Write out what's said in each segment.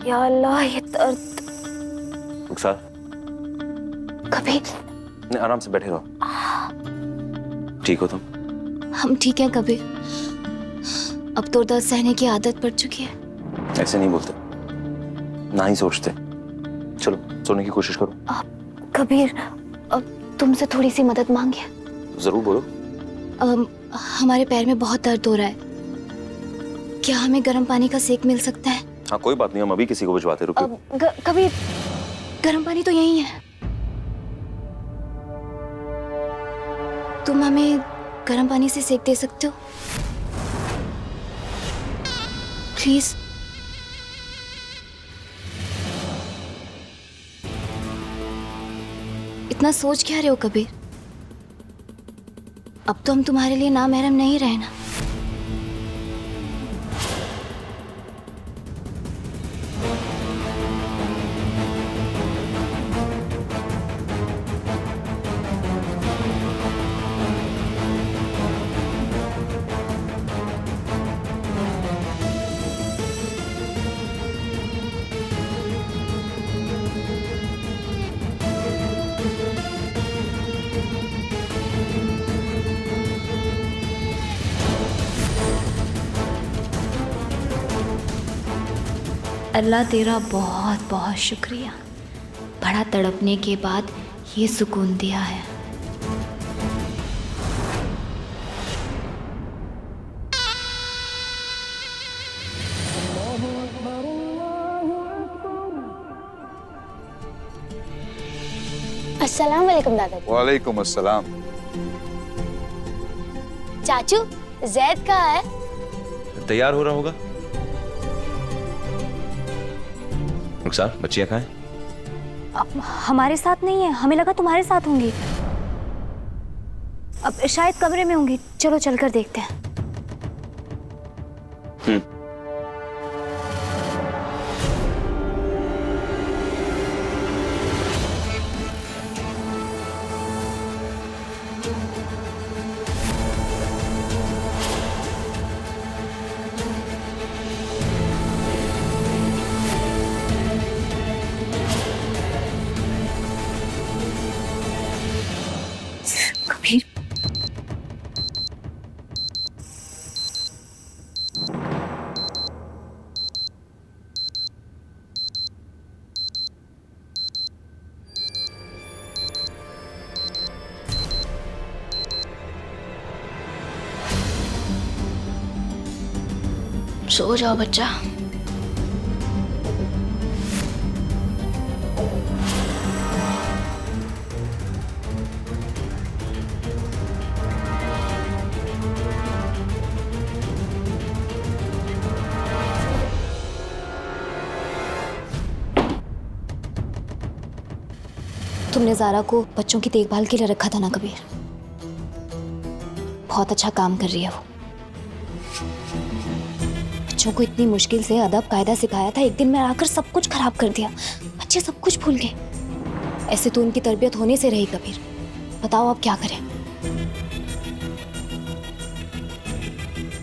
या अल्लाह, ये दर्द। रुखसार, कबीर, नहीं आराम से बैठे रहो। ठीक हो तुम? हम ठीक हैं कबीर। अब तो दर्द सहने की आदत पड़ चुकी है। ऐसे नहीं बोलते, ना ही सोचते। चलो सोने की कोशिश करो। कबीर, अब तुमसे थोड़ी सी मदद मांगिए। जरूर बोलो। हमारे पैर में बहुत दर्द हो रहा है, क्या हमें गर्म पानी का सेक मिल सकता है? हाँ कोई बात नहीं, हम अभी किसी को भिजवाते। रुको। कबीर, गर्म पानी तो यही है, तुम हमें गर्म पानी से सेक दे सकते हो प्लीज? इतना सोच क्या रहे हो कबीर? अब तो हम तुम्हारे लिए नामहरम नहीं रहे ना। अल्लाह तेरा बहुत बहुत शुक्रिया, बड़ा तड़पने के बाद ये सुकून दिया है। अस्सलाम वालेकुम दादाजी। वालेकुम अस्सलाम। चाचू, जैद कहाँ है? तैयार हो रहा होगा। रुखसार, बच्चियां कहाँ हैं? अब हमारे साथ नहीं है, हमें लगा तुम्हारे साथ होंगी। अब शायद कमरे में होंगी, चलो चलकर देखते हैं। कबीर, सो जाओ बच्चा। तुमने ज़ारा को बच्चों की देखभाल के लिए रखा था ना कबीर? बहुत अच्छा काम कर रही है वो। बच्चों को इतनी मुश्किल से अदब कायदा सिखाया था, एक दिन में आकर सब कुछ खराब कर दिया। बच्चे सब कुछ भूल गए। ऐसे तो उनकी तरबियत होने से रही कबीर। बताओ अब क्या करें?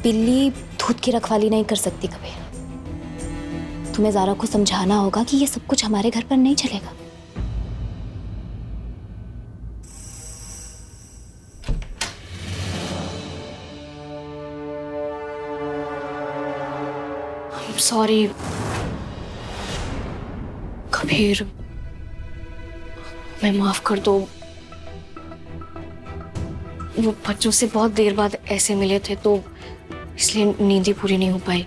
बिल्ली दूध की रखवाली नहीं कर सकती कबीर। तुम्हें ज़ारा को समझाना होगा कि ये सब कुछ हमारे घर पर नहीं चलेगा। सॉरी कबीर, मैं माफ कर दो। वो बच्चों से बहुत देर बाद ऐसे मिले थे तो इसलिए नींद ही पूरी नहीं हो पाई,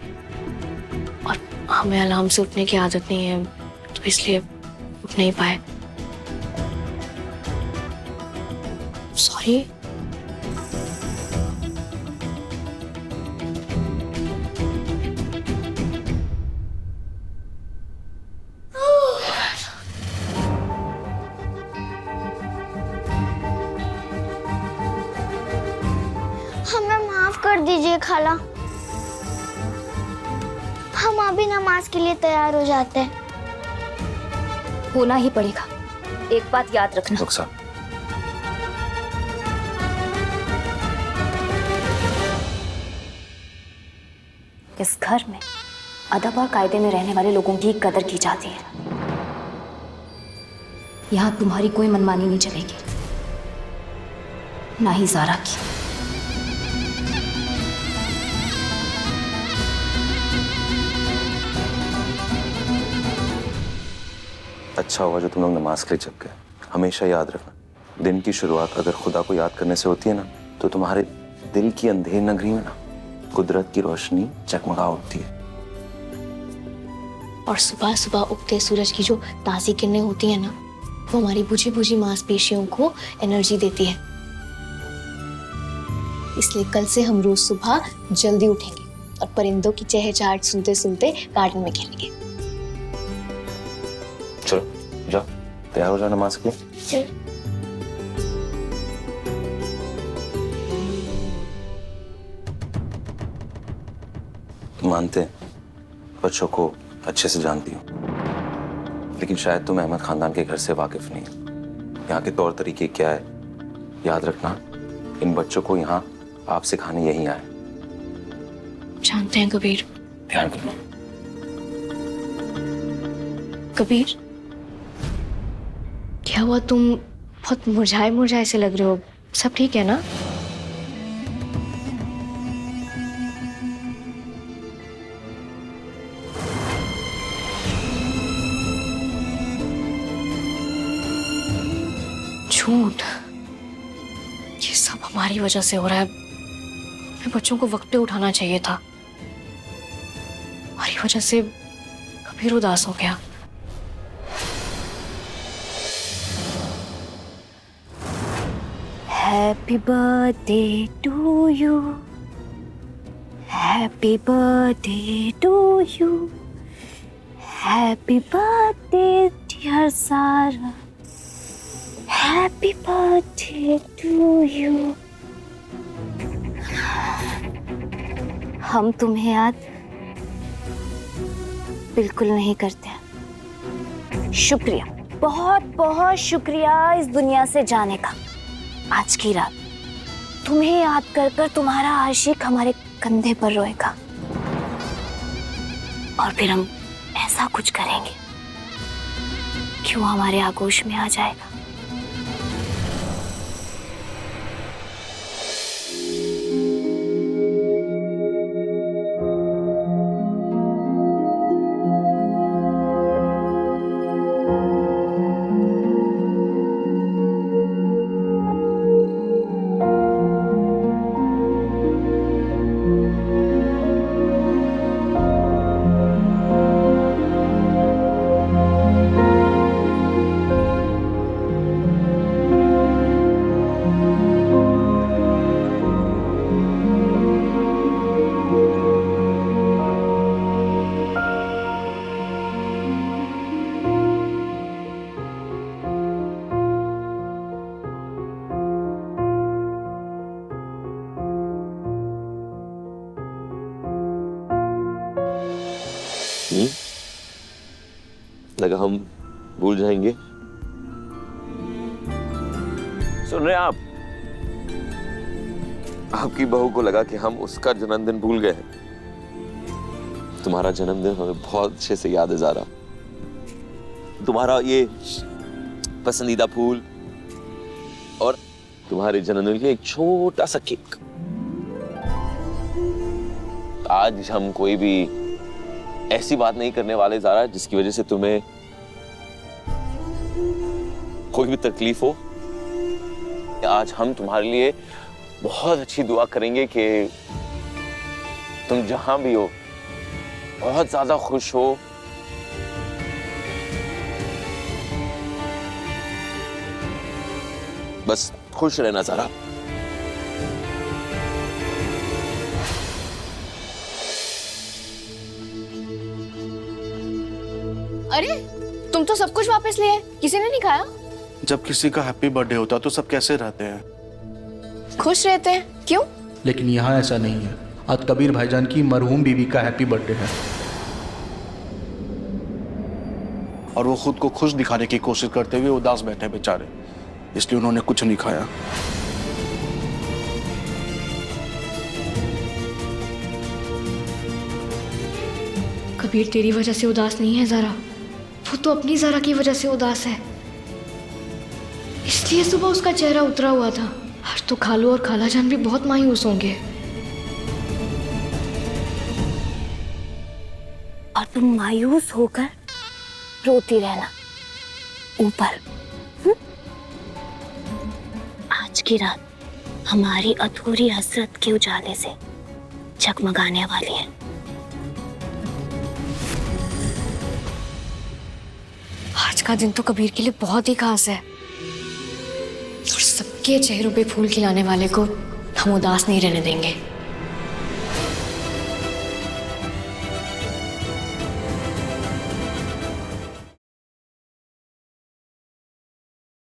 और हमें अलार्म से उठने की आदत नहीं है तो इसलिए उठ नहीं पाए। सॉरी। हमें माफ कर दीजिए खाला, हम अभी नमाज के लिए तैयार हो जाते हैं। होना ही पड़ेगा। एक बात याद रखना, रुखसार, इस घर में अदब और कायदे में रहने वाले लोगों की कदर की जाती है। यहां तुम्हारी कोई मनमानी नहीं चलेगी, ना ही ज़ारा की। अच्छा हुआ जो तुम लोग नमाज के लिए जग गए। हमेशा याद रखना, दिन की शुरुआत अगर खुदा को याद करने से होती है ना, तो तुम्हारे दिल की अंधेर नगरी में ना कुदरत की रोशनी जगमगा उठती है। और सुबह सुबह उगते सूरज की जो ताज़ी किरणें होती है ना, वो हमारी बुझी बुझी मांसपेशियों को एनर्जी देती है। इसलिए कल से हम रोज सुबह जल्दी उठेंगे और परिंदों की चहचहाट सुनते सुनते गार्डन में खेलेंगे। चलो जाओ, तैयार हो जाओ नमाज के लिए। मानते हैं बच्चों को अच्छे से जानती हूँ, लेकिन शायद तुम अहमद खानदान के घर से वाकिफ नहीं हो। यहाँ के तौर तरीके क्या है याद रखना। इन बच्चों को यहाँ आप सिखाने यहीं आए। जानते हैं कबीर। ध्यान करना। कबीर, क्या हुआ? तुम बहुत मुरझाए मुरझाए से लग रहे हो। सब ठीक है ना? झूठ, ये सब हमारी वजह से हो रहा है। हमें बच्चों को वक्त पे उठाना चाहिए था। हमारी वजह से कबीर उदास हो गया। Happy birthday to you. Happy birthday to you. Happy birthday dear Zara. Happy birthday to you. हम तुम्हें याद बिल्कुल नहीं करते। शुक्रिया, बहुत बहुत शुक्रिया इस दुनिया से जाने का। आज की रात तुम्हें याद कर कर तुम्हारा आशिक हमारे कंधे पर रोएगा, और फिर हम ऐसा कुछ करेंगे कि वो हमारे आगोश में आ जाएगा। लगा हम भूल जाएंगे। सुन रहे हैं आप? आपकी बहू को लगा कि हम उसका जन्मदिन भूल गए हैं। तुम्हारा जन्मदिन हमें बहुत अच्छे से याद है ज़ारा। तुम्हारा ये पसंदीदा फूल और तुम्हारे जन्मदिन के लिए एक छोटा सा केक। आज हम कोई भी ऐसी बात नहीं करने वाले ज़ारा जिसकी वजह से तुम्हें कोई भी तकलीफ हो। आज हम तुम्हारे लिए बहुत अच्छी दुआ करेंगे कि तुम जहां भी हो बहुत ज्यादा खुश हो। बस खुश रहना ज़ारा। अरे, तुम तो सब कुछ वापस लिए, किसी ने नहीं खाया? जब किसी का हैप्पी बर्थडे होता तो सब कैसे रहते हैं? खुश रहते हैं। क्यों? लेकिन यहाँ ऐसा नहीं है। आज कबीर भाईजान की मरहूम बीवी का हैप्पी बर्थडे है और वो खुद को खुश दिखाने की कोशिश करते हुए उदास बैठे बेचारे, इसलिए उन्होंने कुछ नहीं खाया। कबीर तेरी वजह से उदास नहीं है ज़रा, वो तो अपनी ज़रा की वजह से उदास है। इसलिए सुबह उसका चेहरा उतरा हुआ था। आज तो खालू और खालाजान भी बहुत मायूस होंगे। और तुम मायूस होकर रोती रहना ऊपर। आज की रात हमारी अधूरी हसरत के उजाले से जगमगाने वाली है। आज का दिन तो कबीर के लिए बहुत ही खास है और सबके चेहरों पे फूल खिलाने वाले को हम उदास नहीं रहने देंगे।